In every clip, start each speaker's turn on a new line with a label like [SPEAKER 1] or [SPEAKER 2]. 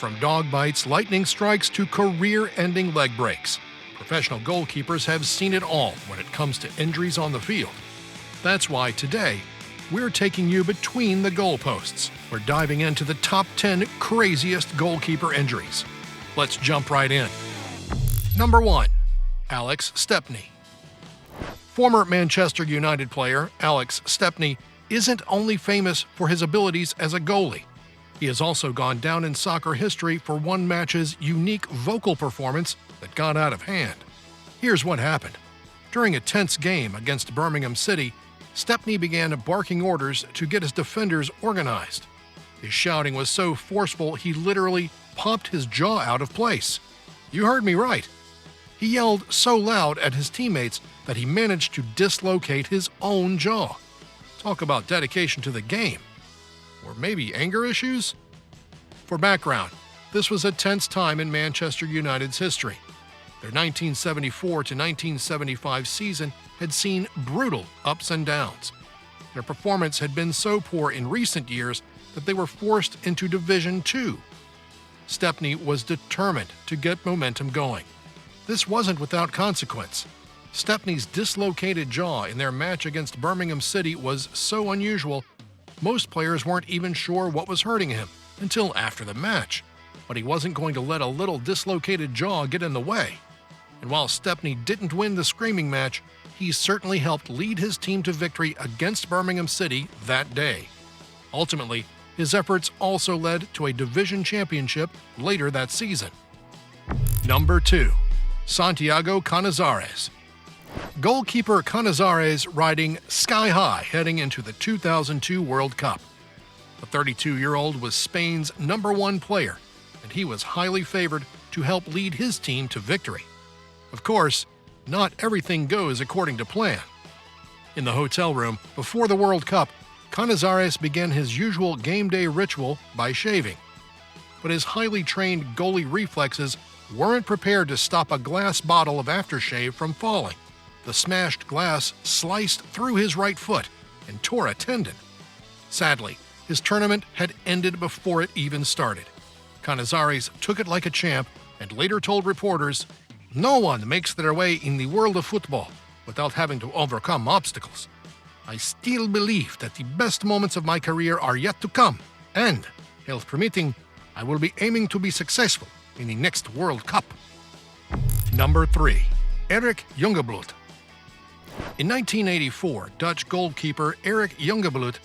[SPEAKER 1] From dog bites, lightning strikes to career-ending leg breaks, professional goalkeepers have seen it all when it comes to injuries on the field. That's why today, we're taking you between the goalposts. We're diving into the top 10 craziest goalkeeper injuries. Let's jump right in. Number 1. Alex Stepney. Former Manchester United player Alex Stepney isn't only famous for his abilities as a goalie. He has also gone down in soccer history for one match's unique vocal performance that got out of hand. Here's what happened. During a tense game against Birmingham City, Stepney began barking orders to get his defenders organized. His shouting was so forceful he literally popped his jaw out of place. You heard me right. He yelled so loud at his teammates that he managed to dislocate his own jaw. Talk about dedication to the game. Or maybe anger issues? For background, this was a tense time in Manchester United's history. Their 1974 to 1975 season had seen brutal ups and downs. Their performance had been so poor in recent years that they were forced into Division II. Stepney was determined to get momentum going. This wasn't without consequence. Stepney's dislocated jaw in their match against Birmingham City was so unusual, most players weren't even sure what was hurting him until after the match. But he wasn't going to let a little dislocated jaw get in the way. And while Stepney didn't win the screaming match, he certainly helped lead his team to victory against Birmingham City that day. Ultimately, his efforts also led to a division championship later that season. Number 2. Santiago Canizares. Goalkeeper Canizares riding sky high heading into the 2002 World Cup. The 32-year-old was Spain's #1 player, and he was highly favored to help lead his team to victory. Of course, not everything goes according to plan. In the hotel room before the World Cup, Canizares began his usual game day ritual by shaving. But his highly trained goalie reflexes weren't prepared to stop a glass bottle of aftershave from falling. The smashed glass sliced through his right foot and tore a tendon. Sadly, his tournament had ended before it even started. Canizares took it like a champ and later told reporters, "No one makes their way in the world of football without having to overcome obstacles. I still believe that the best moments of my career are yet to come, and, health permitting, I will be aiming to be successful in the next World Cup." Number 3. Erik Jongebloed. In 1984, Dutch goalkeeper Erik Jongebloed,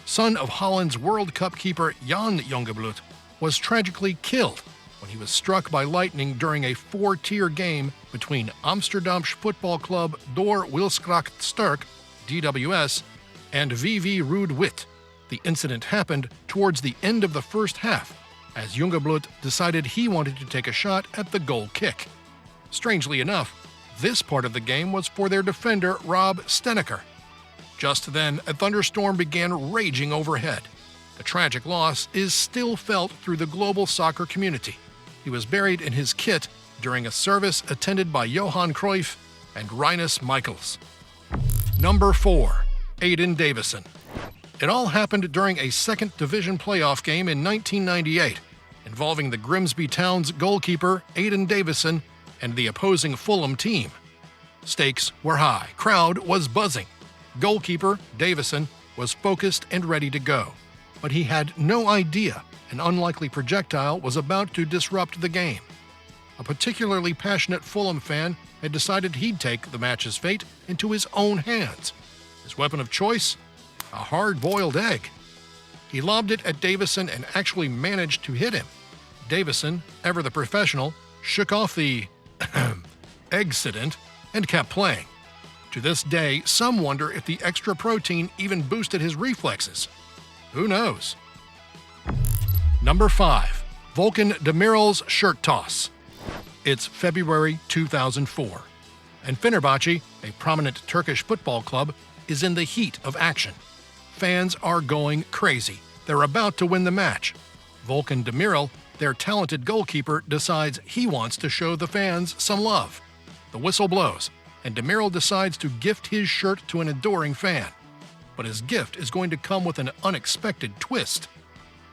[SPEAKER 1] son of Holland's World Cup keeper Jan Jongebloed, was tragically killed when he was struck by lightning during a 4-tier game between Amsterdamse Football Club Door Wilskracht Sterk, DWS, and VV Rood Wit. The incident happened towards the end of the first half, as Jongebloed decided he wanted to take a shot at the goal kick. Strangely enough, this part of the game was for their defender, Rob Steneker. Just then, a thunderstorm began raging overhead. The tragic loss is still felt through the global soccer community. He was buried in his kit during a service attended by Johan Cruyff and Rinus Michels. Number 4. Aiden Davison. It all happened during a second division playoff game in 1998, involving the Grimsby Town's goalkeeper, Aiden Davison, and the opposing Fulham team. Stakes were high, crowd was buzzing. Goalkeeper Davison was focused and ready to go, but he had no idea an unlikely projectile was about to disrupt the game. A particularly passionate Fulham fan had decided he'd take the match's fate into his own hands. His weapon of choice? A hard-boiled egg. He lobbed it at Davison and actually managed to hit him. Davison, ever the professional, shook off the accident and kept playing. To this day, some wonder if the extra protein even boosted his reflexes. Who knows? Number 5. Volkan Demirel's shirt toss. It's February 2004, and Fenerbahce, a prominent Turkish football club, is in the heat of action. Fans are going crazy. They're about to win the match. Volkan Demirel, their talented goalkeeper, decides he wants to show the fans some love. The whistle blows, and Demirel decides to gift his shirt to an adoring fan. But his gift is going to come with an unexpected twist.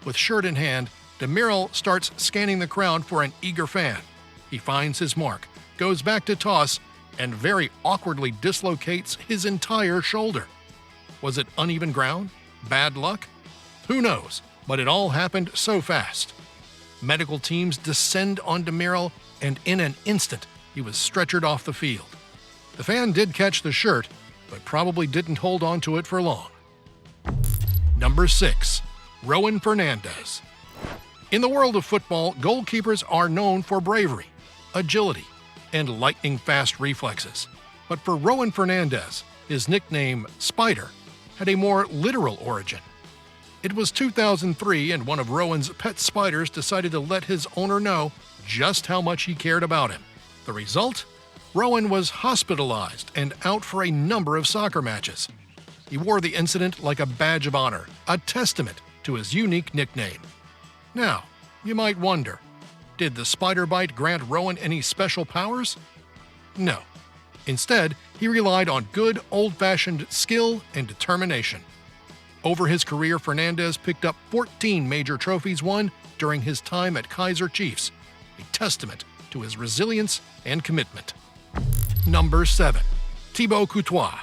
[SPEAKER 1] With shirt in hand, Demiral starts scanning the crowd for an eager fan. He finds his mark, goes back to toss, and very awkwardly dislocates his entire shoulder. Was it uneven ground? Bad luck? Who knows, but it all happened so fast. Medical teams descend on Demiral, and in an instant, he was stretchered off the field. The fan did catch the shirt, but probably didn't hold on to it for long. Number 6. Rowan Fernandez. In the world of football, goalkeepers are known for bravery, agility, and lightning-fast reflexes. But for Rowan Fernandez, his nickname, Spider, had a more literal origin. It was 2003, and one of Rowan's pet spiders decided to let his owner know just how much he cared about him. The result? Rowan was hospitalized and out for a number of soccer matches. He wore the incident like a badge of honor, a testament to his unique nickname. Now, you might wonder, did the spider bite grant Rowan any special powers? No. Instead, he relied on good old-fashioned skill and determination. Over his career, Fernandez picked up 14 major trophies won during his time at Kaiser Chiefs, a testament to his resilience and commitment. Number 7. Thibaut Courtois.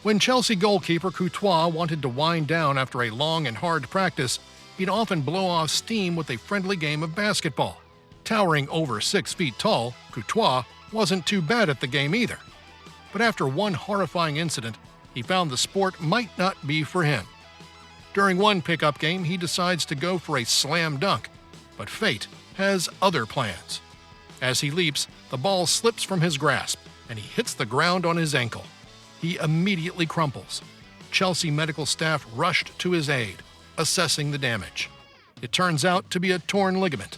[SPEAKER 1] When Chelsea goalkeeper Courtois wanted to wind down after a long and hard practice, he'd often blow off steam with a friendly game of basketball. Towering over 6 feet tall, Courtois wasn't too bad at the game either. But after one horrifying incident, he found the sport might not be for him. During one pickup game, he decides to go for a slam dunk, but fate has other plans. As he leaps, the ball slips from his grasp, and he hits the ground on his ankle. He immediately crumples. Chelsea medical staff rushed to his aid, assessing the damage. It turns out to be a torn ligament.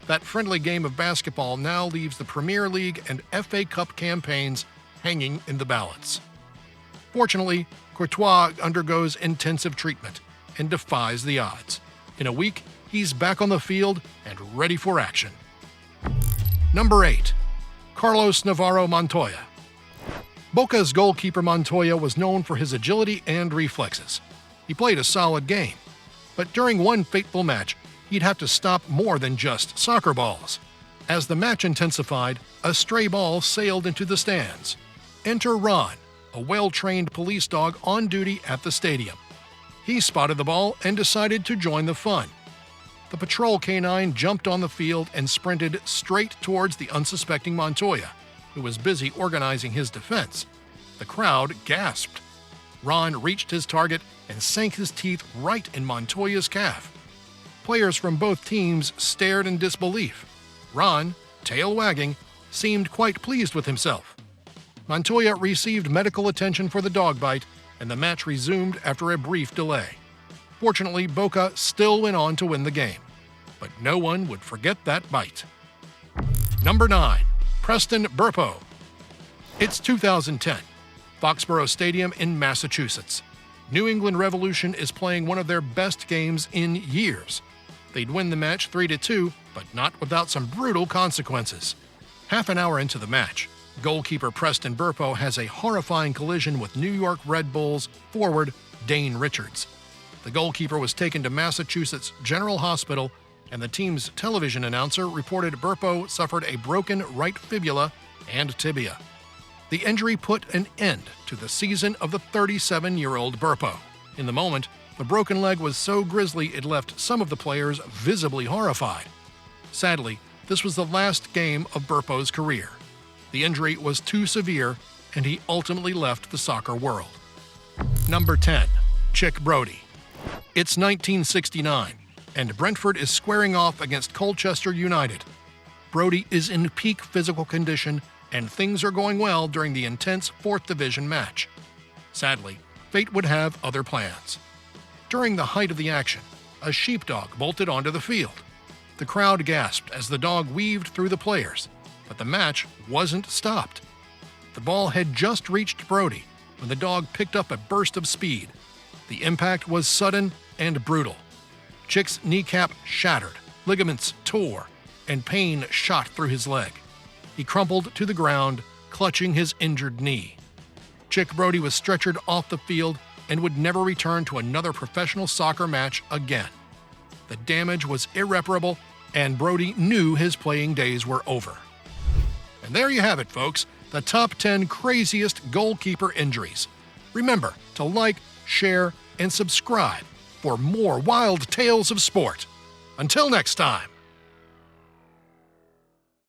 [SPEAKER 1] That friendly game of basketball now leaves the Premier League and FA Cup campaigns hanging in the balance. Fortunately, Courtois undergoes intensive treatment and defies the odds. In a week, he's back on the field and ready for action. Number 8. Carlos Navarro Montoya. Boca's goalkeeper Montoya was known for his agility and reflexes. He played a solid game, but during one fateful match, he'd have to stop more than just soccer balls. As the match intensified, a stray ball sailed into the stands. Enter Ron, a well-trained police dog on duty at the stadium. He spotted the ball and decided to join the fun. The patrol canine jumped on the field and sprinted straight towards the unsuspecting Montoya, who was busy organizing his defense. The crowd gasped. Ron reached his target and sank his teeth right in Montoya's calf. Players from both teams stared in disbelief. Ron, tail wagging, seemed quite pleased with himself. Montoya received medical attention for the dog bite, and the match resumed after a brief delay. Fortunately, Boca still went on to win the game, but no one would forget that bite. Number 9. Preston Burpo. It's 2010. Foxborough Stadium in Massachusetts. New England Revolution is playing one of their best games in years. They'd win the match 3-2, but not without some brutal consequences. Half an hour into the match, goalkeeper Preston Burpo has a horrifying collision with New York Red Bulls forward Dane Richards. The goalkeeper was taken to Massachusetts General Hospital, and the team's television announcer reported Burpo suffered a broken right fibula and tibia. The injury put an end to the season of the 37-year-old Burpo. In the moment, the broken leg was so grisly it left some of the players visibly horrified. Sadly, this was the last game of Burpo's career. The injury was too severe, and he ultimately left the soccer world. Number 10. Chick Brody. It's 1969, and Brentford is squaring off against Colchester United. Brody is in peak physical condition, and things are going well during the intense 4th Division match. Sadly, fate would have other plans. During the height of the action, a sheepdog bolted onto the field. The crowd gasped as the dog weaved through the players, but the match wasn't stopped. The ball had just reached Brody when the dog picked up a burst of speed. The impact was sudden and brutal. Chick's kneecap shattered, ligaments tore, and pain shot through his leg. He crumpled to the ground, clutching his injured knee. Chick Brody was stretchered off the field and would never return to another professional soccer match again. The damage was irreparable, and Brody knew his playing days were over. And there you have it, folks, the top 10 craziest goalkeeper injuries. Remember to like, share, and subscribe for more wild tales of sport. Until next time.